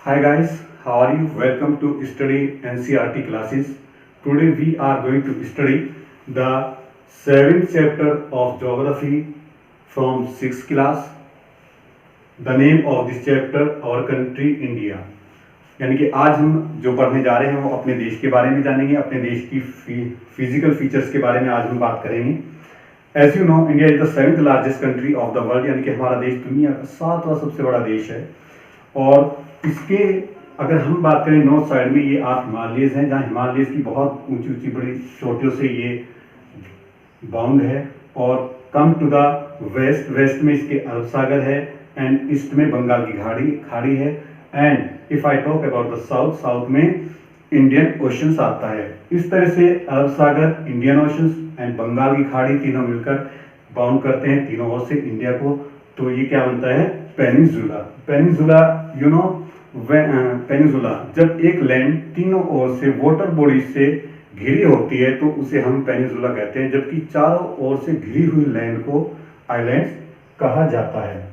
Hi guys, how are you? Welcome to study NCRT classes. Today we are going to study the seventh chapter of geography from sixth class. The name of this chapter our country India. यानी कि आज हम जो पढ़ने जा रहे हैं वो अपने देश के बारे में जानेंगे, अपने देश की फिजिकल फीचर्स के बारे में आज हम बात करेंगे। As you know, India is the seventh largest country of the world, यानी कि हमारा देश दुनिया का सातवां सबसे बड़ा देश है। और इसके अगर हम बात करें नॉर्थ साइड में, ये आप हिमालयस हैं, जहाँ हिमालयस की बहुत ऊंची ऊंची बड़ी चोटियों से ये बाउंड है। और come to the west, west में इसके अरब सागर है, एंड ईस्ट में बंगाल की खाड़ी है। And if I talk about the south, south में इंडियन ओशंस आता है। इस तरह से अरब सागर, इंडियन ओशंस एंड बंगाल की खाड़ी तीनों मिलकर बाउंड करते हैं तीनों ओर से इंडिया को। तो ये क्या बनता है? Peninsula. Peninsula, you know, peninsula जब एक लैंड तीनों ओर से वाटर बॉडी से घिरी होती है तो उसे हम पेनिनसुला कहते हैं, जबकि चारों ओर से घिरी हुई लैंड को आइलैंड्स कहा जाता है।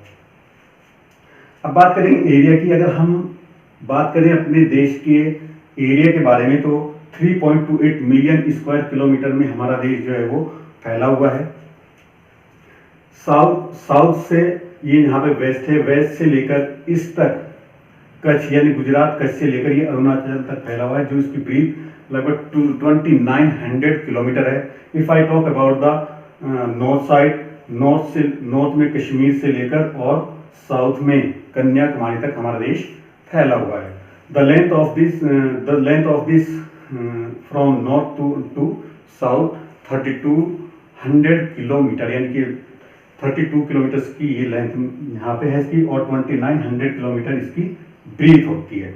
अब बात करेंगे एरिया की। अगर हम बात करें अपने देश के एरिया के बारे में तो 3.28 मिलियन स्क्वायर किलोमीटर में हमारा देश जो है वो फैला हुआ है। साउथ से ये यहाँ पे वेस्ट है, वेस्ट से लेकर ईस्ट तक कच्छ यानी गुजरात, कच्छ से लेकर ये अरुणाचल तक फैला हुआ है, जो इसकी ब्रीथ लगभग 2900 किलोमीटर है। If I talk about the north side, north में कश्मीर से लेकर और साउथ में कन्याकुमारी तक हमारा देश फैला हुआ है। The length of this from north to south 3200 kilometre, यानी कि 32 किलोमीटर की ये लेंथ यहाँ पे है इसकी, और 2900 किलोमीटर इसकी ब्रीथ होती है।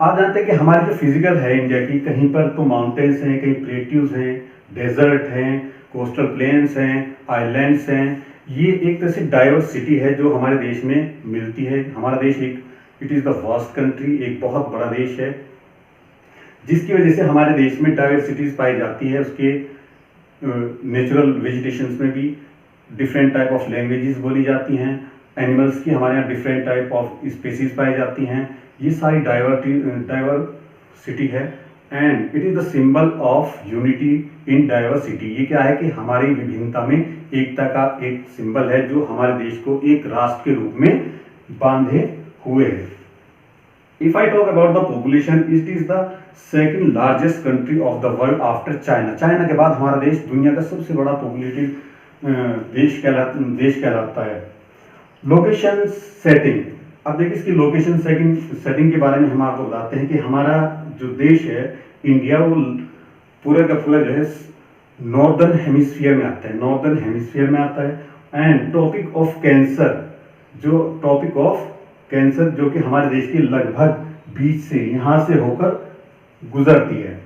आप जानते हैं कि हमारी जो फिजिकल है इंडिया की, कहीं पर तो माउंटेन्स हैं, कहीं प्लेट्यूज हैं, डेजर्ट हैं, कोस्टल प्लेन्स हैं, आइलैंड्स हैं। ये एक तरह से डाइवर्सिटी है जो हमारे देश में मिलती है। हमारा देश it is the vast country, एक बहुत बड़ा देश है, जिसकी वजह से हमारे देश में डाइवर्सिटीज पाई जाती है। उसके नेचुरल वेजिटेशंस में भी डिफरेंट टाइप ऑफ लैंग्वेजेस बोली जाती हैं। एनिमल्स की हमारे यहाँ डिफरेंट टाइप ऑफ स्पीसीज पाई जाती हैं। ये सारी डाइवर्सिटी है, and it is the symbol of unity in diversity. ये क्या है कि हमारी विभिन्नता में एकता का एक सिंबल है, जो हमारे देश को एक राष्ट्र के रूप में बांधे हुए है। If I talk about the population, it is the second largest country of the world after China. China के बाद हमारा देश दुनिया का सबसे बड़ा पॉपुलेटेड देश कहलाता है। लोकेशन सेटिंग, अब देखिए इसकी लोकेशन सेटिंग के बारे में हम आपको बताते हैं कि हमारा जो देश है इंडिया, वो पूरा का पूरा जो है नॉर्दर्न हेमिस्फीयर में आता है, नॉर्दर्न हेमिस्फीयर में आता है। एंड टॉपिक ऑफ कैंसर जो कि हमारे देश के लगभग बीच से, यहाँ से होकर गुजरती है।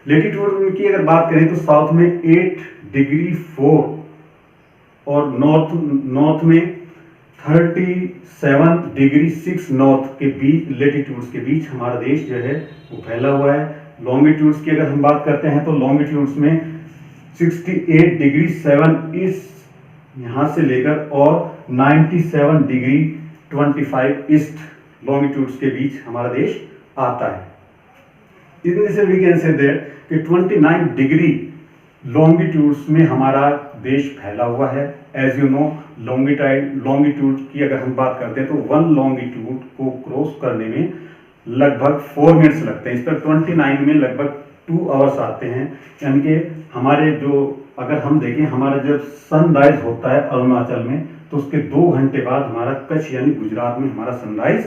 लेटीट्यूड की अगर बात करें तो साउथ में 8 डिग्री 4 और नॉर्थ में 37 डिग्री 6 नॉर्थ के बीच, लेटीट्यूड्स के बीच हमारा देश जो है वो फैला हुआ है। लॉन्गिट्यूड्स की अगर हम बात करते हैं तो लॉन्गिट्यूड्स में 68 डिग्री 7 ईस्ट यहाँ से लेकर और 97 डिग्री 25 ईस्ट लॉन्गिट्यूड्स के बीच हमारा देश आता है। इतने से वी कैन से दैट कि 29 डिग्री लॉन्गिट्यूड्स में हमारा देश फैला हुआ है। एज यू नो, लॉन्गिट्यूड की अगर हम बात करते हैं तो 1 लॉन्गिट्यूड को क्रॉस करने में लगभग 4 मिनट्स लगते हैं। इस पर 29 में लगभग 2 आवर्स आते हैं। यानी कि हमारे जो, अगर हम देखें, हमारा जब सनराइज होता है अरुणाचल में तो उसके 2 घंटे बाद हमारा कच्छ यानी गुजरात में हमारा सनराइज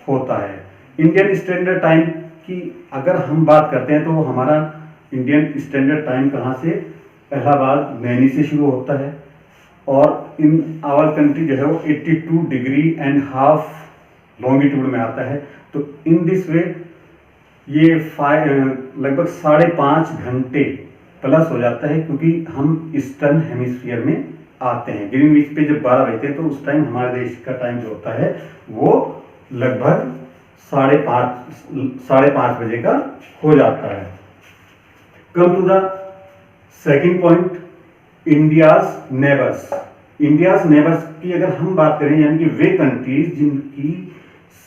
होता है। इंडियन स्टैंडर्ड टाइम की अगर हम बात करते हैं तो हमारा इंडियन स्टैंडर्ड टाइम कहाँ से, इलाहाबाद नैनी से शुरू होता है, और इन आवर कंट्री जो है वो 82 डिग्री एंड हाफ लॉन्गिट्यूड में आता है। तो इन दिस वे ये लगभग 5.5 घंटे प्लस हो जाता है, क्योंकि हम ईस्टर्न हेमिस्फीयर में आते हैं। ग्रीनविच पे जब 12 बजते हैं तो उस टाइम हमारे देश का टाइम जो होता है वो लगभग 5:30 बजे का हो जाता है। Come to the second point, India's neighbours की अगर हम बात करें, यानी कि वे कंट्रीज जिनकी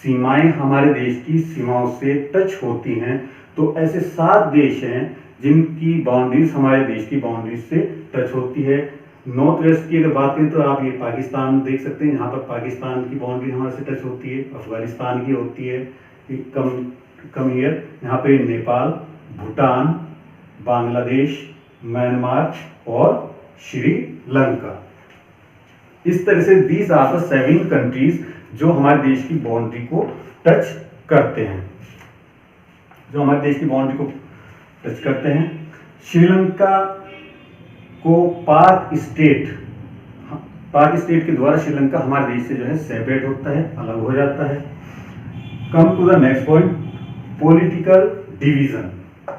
सीमाएं हमारे देश की सीमाओं से टच होती हैं, तो ऐसे 7 देश हैं जिनकी बाउंड्रीज हमारे देश की बाउंड्रीज से टच होती है। नॉर्थ वेस्ट की अगर बात करें तो आप ये पाकिस्तान देख सकते हैं, यहाँ पर पाकिस्तान की बाउंड्री हमारे से टच होती है, अफगानिस्तान की होती है, कम हियर, यहाँ पे नेपाल, भूटान, बांग्लादेश, म्यांमार और श्रीलंका। इस तरह से दीज आर द 7 कंट्रीज जो हमारे देश की बाउंड्री को टच करते हैं, जो हमारे देश की बाउंड्री को टच करते हैं। श्रीलंका को पाक स्टेट के द्वारा श्रीलंका हमारे देश से जो है सेपरेट होता है, अलग हो जाता है। Come to the next point, political division.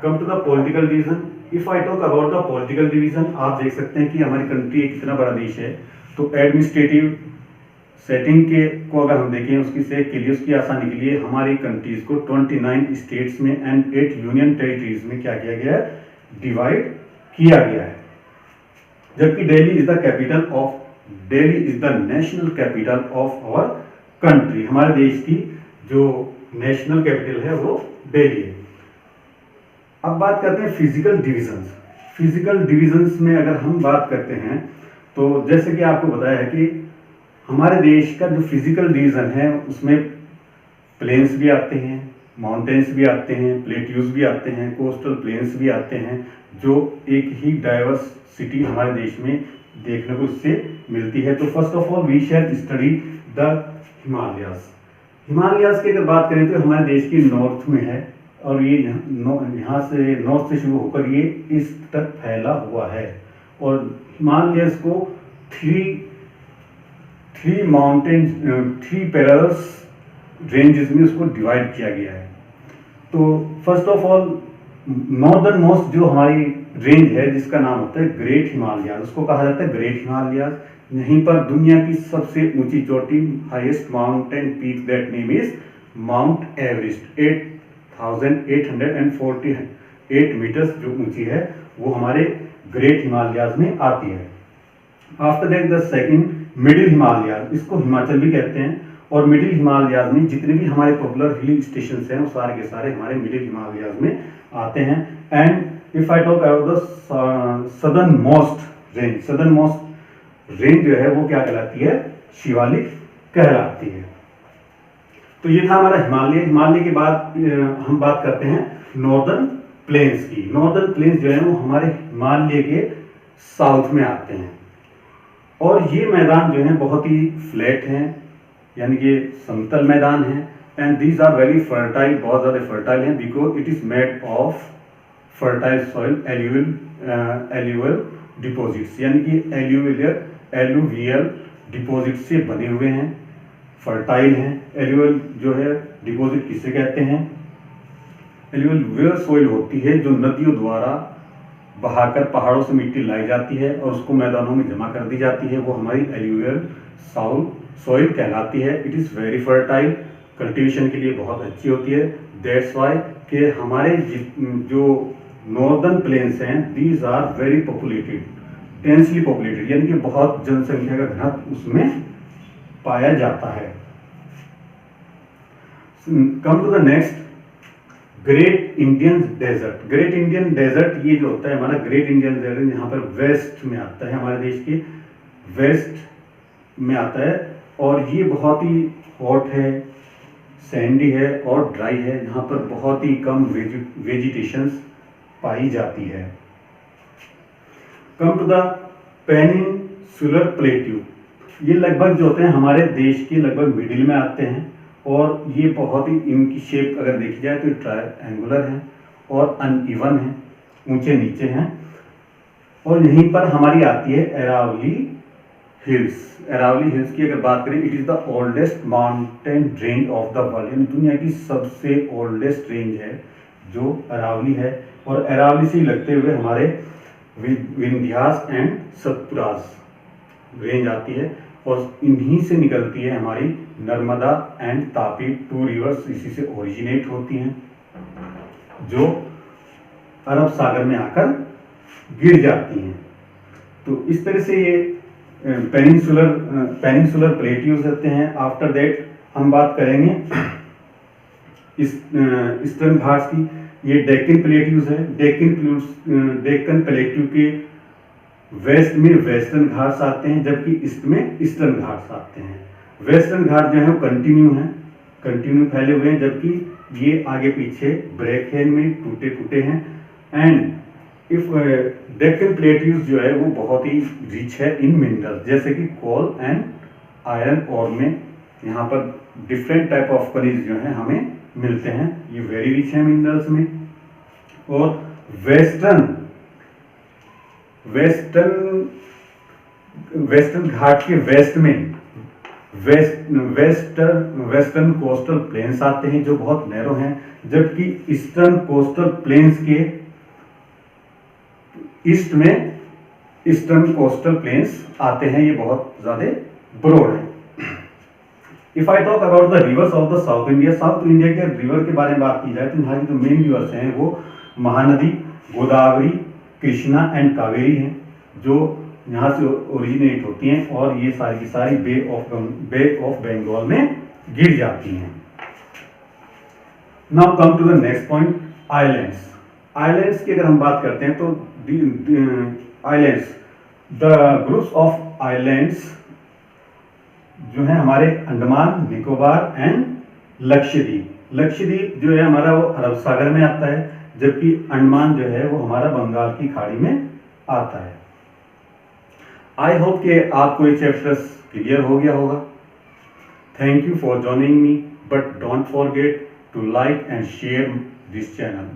Come to the political division. If I talk about the political division, आप देख सकते हैं कि हमारी कंट्री एक इतना बड़ा देश है, तो एडमिनिस्ट्रेटिव सेटिंग को अगर हम देखें उसकी आसानी के लिए हमारी कंट्रीज को 29 स्टेट्स में एंड 8 यूनियन टेरिटरीज में क्या किया गया है, डिवाइड किया गया है। जबकि Delhi is the national capital of our country. हमारे देश की जो नेशनल कैपिटल है वो दिल्ली है। अब बात करते हैं फिजिकल डिविजन्स। फिजिकल डिविजन्स में अगर हम बात करते हैं तो जैसे कि आपको बताया है कि हमारे देश का जो फिजिकल डिवीजन है उसमें प्लेन्स भी आते हैं, माउंटेन्स भी आते हैं, प्लेट्यूज भी आते हैं, कोस्टल प्लेन्स भी आते हैं, जो एक ही डाइवर्सिटी हमारे देश में देखने को इससे मिलती है। तो first of all we shall study the Himalayas. Himalayas की अगर बात करें तो हमारे देश की नॉर्थ में है और ये यहाँ से नॉर्थ से शुरू होकर ये ईस्ट तक फैला हुआ है। और हिमालयाज को थ्री पैरेलल रेंजेस में उसको डिवाइड किया गया है। तो first of all northern most जो हमारी रेंज है जिसका नाम होता है ग्रेट हिमालयाज, उसको कहा जाता है ग्रेट हिमालयाज। यहीं पर दुनिया की सबसे ऊंची चोटी, highest mountain peak that name is Mount Everest, 8,848 metres जो ऊंची है वो हमारे ग्रेट हिमालयाज में आती है। After that the second middle Himalayas, इसको हिमाचल भी कहते हैं। और मिडिल हिमालयाज में जितने भी हमारे पॉपुलर हिल स्टेशन हैं वो सारे के सारे हमारे मिडिल हिमालयाज में आते हैं। And if I talk about the southern most range जो है वो क्या कहलाती है, शिवालिक कहलाती है। तो ये था हमारा हिमालय। हिमालय के बाद हम बात करते हैं नॉर्दर्न प्लेन्स की। नॉर्दर्न प्लेन्स जो है वो हमारे हिमालय के साउथ में आते हैं और ये मैदान जो है बहुत ही फ्लैट हैं, यानी कि समतल मैदान है। And these are very fertile, बहुत ज़्यादा फर्टाइल हैं because it is made of fertile soil alluvial deposits, यानी कि एलुवियल डिपॉजिट से बने हुए हैं, फर्टाइल हैं। एल्यूवियल जो है डिपॉजिट किसे कहते हैं, एल्यूवियल वे सॉइल होती है जो नदियों द्वारा बहाकर पहाड़ों से मिट्टी लाई जाती है और उसको मैदानों में जमा कर दी जाती है, वो हमारी एल्यूवियल सॉइल कहलाती है। It is very fertile, cultivation के लिए बहुत अच्छी होती है। दैट्स वाई कि हमारे जो नॉर्दर्न प्लेन्स हैं these are very populated, densely populated, यानी कि बहुत जनसंख्या का घनत्व उसमें पाया जाता है। Come to the next, great Indian desert. Great Indian desert ये जो होता है हमारा ग्रेट इंडियन डेजर्ट यहाँ पर वेस्ट में आता है, हमारे देश के वेस्ट में आता है और ये बहुत ही हॉट है, सैंडी है और ड्राई है, यहाँ पर बहुत ही कम वेजिटेशंस पाई जाती है। Come to the peninsular plateau, ये लगभग जो होते हैं हमारे देश के लगभग मिडिल में आते हैं और ये बहुत ही, इनकी शेप अगर देखी जाए तो ट्रायंगुलर है और अनइवन है, ऊंचे नीचे हैं। और यहीं पर हमारी आती है अरावली हिल्स। अरावली हिल्स की अगर बात करें, it is the oldest mountain range of the world, यानी दुनिया की सबसे ओल्डेस्ट रेंज है जो अरावली है। और अरावली से लगते हुए हमारे विंध्यास एंड सतपुराज रेंज आती है और इन्हीं से निकलती है हमारी नर्मदा एंड तापी, 2 रिवर्स इसी से ओरिजिनेट होती हैं जो अरब सागर में आकर गिर जाती हैं। तो इस तरह से ये पेनिनसुलर प्लेट्यूज रहते हैं। आफ्टर दैट हम बात करेंगे ईस्टर्न घाट्स की। ये डेक्कन प्लेट्यूज है। डेक्कन प्लेट्यू के वेस्ट में वेस्टर्न घाट्स आते हैं, जबकि ईस्ट में ईस्टर्न घाट्स आते हैं। वेस्टर्न घाट जो है वो कंटिन्यू फैले हुए हैं, जबकि ये आगे पीछे ब्रेक है, में टूटे टूटे हैं। एंड इफ डेक्कन प्लेट्यूज जो है वो बहुत ही रिच है इन मिनरल्स, जैसे कि कोल एंड आयरन और में यहाँ पर डिफरेंट टाइप ऑफ खनिज जो है हमें मिलते हैं। ये वेरी रिच है मिनरल्स में। और वेस्टर्न घाट के वेस्ट में वेस्टर्न कोस्टल प्लेन्स आते हैं जो बहुत नैरो हैं, जबकि ईस्टर्न कोस्टल प्लेन्स के ईस्ट में ईस्टर्न कोस्टल प्लेन्स आते हैं, ये बहुत ज्यादा ब्रॉड है। If I talk about the reverse of the south India के रिवर के बारे में बात की जाए तो यहाँ की जो मेन रिवर्स हैं वो महानदी, गोदावरी, कृष्णा एंड कावेरी हैं, जो यहाँ से ओरिजिनेट होती हैं और ये सारी की सारी बे ऑफ बंगाल में गिर जाती हैं। Now come to the next point, islands की अगर हम बात करते हैं तो islands, the groups of islands जो है हमारे अंडमान निकोबार एंड लक्षद्वीप जो है हमारा वो अरब सागर में आता है, जबकि अंडमान जो है वो हमारा बंगाल की खाड़ी में आता है। आई होप कि आपको ये चैप्टर्स क्लियर हो गया होगा। Thank you for joining me, but don't forget to like and share this channel.